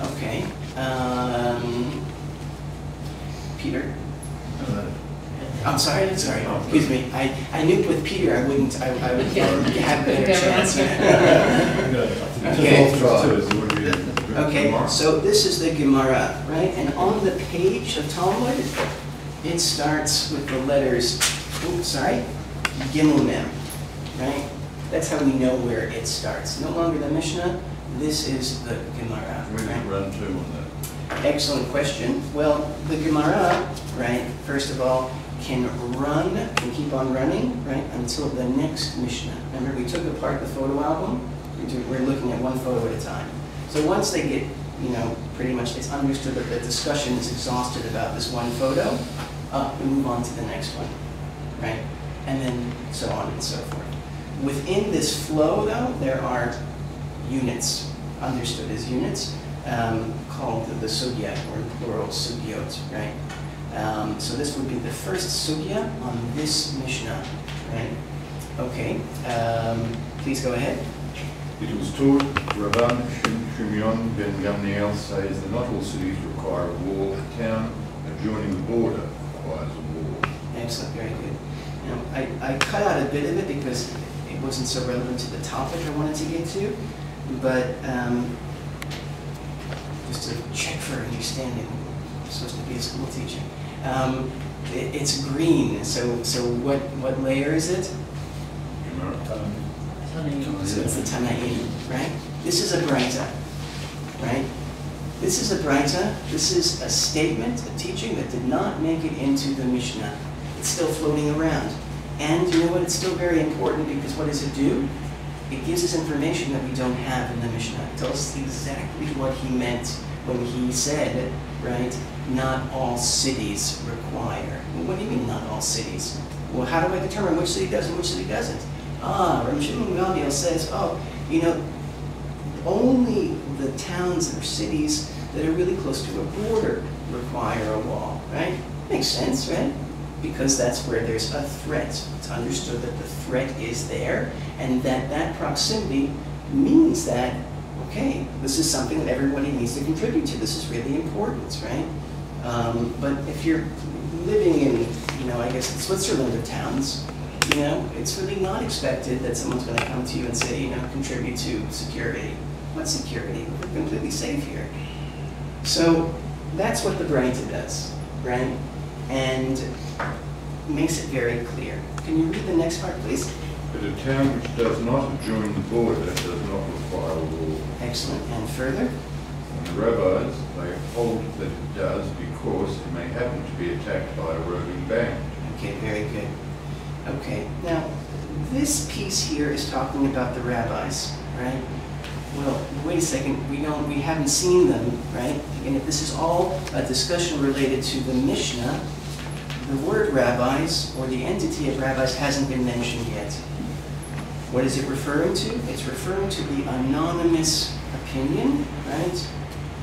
Okay. Peter? I'm sorry. Excuse me. I knew with Peter I wouldn't. I would have a better chance. Okay. So this is the Gemara, right? And on the page of Talmud, it starts with the letters. Oops, sorry. Gimel Mem, right? That's how we know where it starts. No longer the Mishnah. This is the Gemara. Where did you run to on that? Excellent question. Well, the Gemara, right? First of all, can keep on running, right, until the next Mishnah. Remember, we took apart the photo album. We're looking at one photo at a time. So once they get, pretty much it's understood that the discussion is exhausted about this one photo, we move on to the next one, right? And then so on and so forth. Within this flow, though, there are units, understood as units, called the sugya, or in plural, sugyot, right? So this would be the first sugya on this Mishnah, right? Okay, please go ahead. It was taught, Rabban Shimon ben Gamliel says that not all cities require a wall. A town adjoining the border requires a wall. Excellent, very good. I cut out a bit of it because it wasn't so relevant to the topic I wanted to get to, but just to check for understanding, I'm supposed to be a school teacher. It's green, so what layer is it? So it's the Tanaim, right? This is a Braita, right? This is a Braita. This is a statement, a teaching that did not make it into the Mishnah. It's still floating around. And you know what? It's still very important because what does it do? It gives us information that we don't have in the Mishnah. It tells us exactly what he meant when he said, right, not all cities require. Well, what do you mean not all cities? Well, how do I determine which city does and which city doesn't? Rabbi Shimon ben Gamliel says, only the towns or cities that are really close to a border require a wall, right? Makes sense, right? Because that's where there's a threat. It's understood that the threat is there, and that proximity means that, okay, this is something that everybody needs to contribute to. This is really important, right? But if you're living in, I guess in Switzerland of towns, it's really not expected that someone's going to come to you and say, contribute to security. What security? We're completely safe here. So that's what the Braita does, right? And makes it very clear. Can you read the next part, please? But a town which does not adjoin the border does not require a wall. Excellent. And further? And the rabbis, they hold that it does because it may happen to be attacked by a roving band. Okay, very good. Okay, now this piece here is talking about the rabbis, right? Well, wait a second, we haven't seen them, right? Again, if this is all a discussion related to the Mishnah, the word rabbis, or the entity of rabbis, hasn't been mentioned yet. What is it referring to? It's referring to the anonymous opinion, right?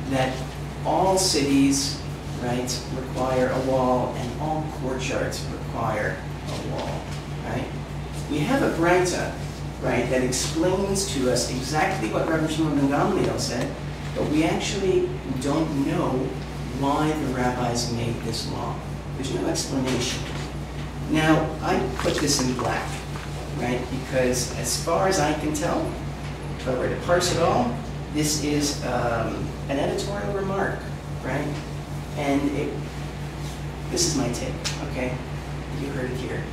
That all cities, right, require a wall, and all courtyards require a wall, right? We have a Braita, right, that explains to us exactly what Rabbi Shimon ben Gamliel said, but we actually don't know why the rabbis made this law. There's no explanation. Now, I put this in black, right, because as far as I can tell, if I were to parse it all, this is an editorial remark, right? And this is my take, okay? You heard it here.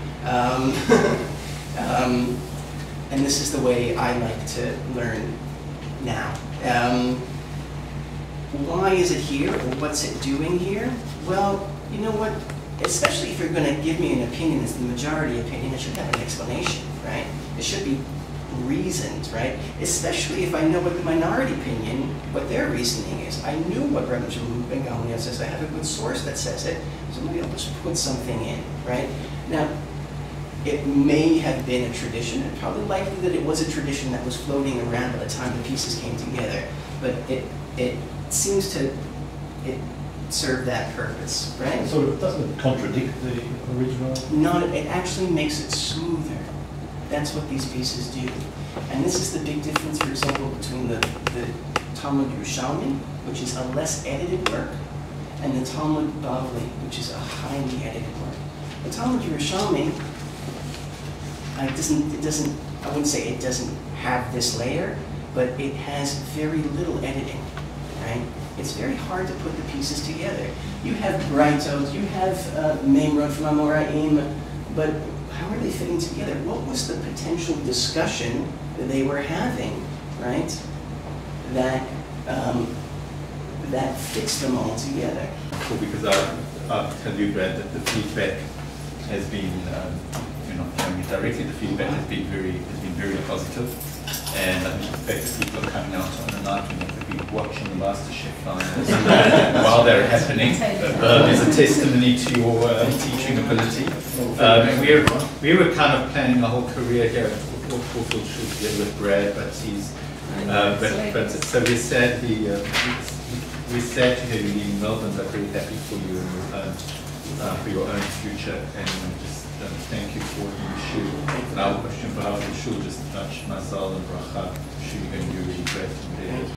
And this is the way I like to learn now. Why is it here, or what's it doing here? Well, you know what? Especially if you're going to give me an opinion as the majority opinion, it should have an explanation, right? It should be reasoned, right? Especially if I know what the minority opinion, what their reasoning is. I knew what Rabbi Shimon ben Gamliel says. I have a good source that says it, so maybe I'll just put something in, right? Now, it may have been a tradition, and probably likely that it was a tradition that was floating around by the time the pieces came together, but it seems to serve that purpose, right? So it doesn't contradict the original? No, it actually makes it smoother, That's what these pieces do. And this is the big difference, for example, between the Talmud Yerushalmi, which is a less edited work, and the Talmud Bavli, which is a highly edited work. The Talmud Yerushalmi, I wouldn't say it doesn't have this layer, but it has very little editing, right? It's very hard to put the pieces together. You have Braitot, you have Memrod from Amoraim, but how are they fitting together? What was the potential discussion that they were having, right? That fits them all together. Cool, because I'll tell you, Brad, that the feedback has been, you're not telling me directly, the feedback has been very positive. And I think the fact that people are coming out on a night when they could be watching the MasterChef finals while they're happening is a testimony to your teaching ability. We were kind of planning a whole career here at Fulfill Shul together with Brad, but he's so we're sad to hear you leaving Melbourne, but very happy for you and for your own future, and just thank you for what you should. And our question for our shul just touched Masal and Bracha. You're going to be really great.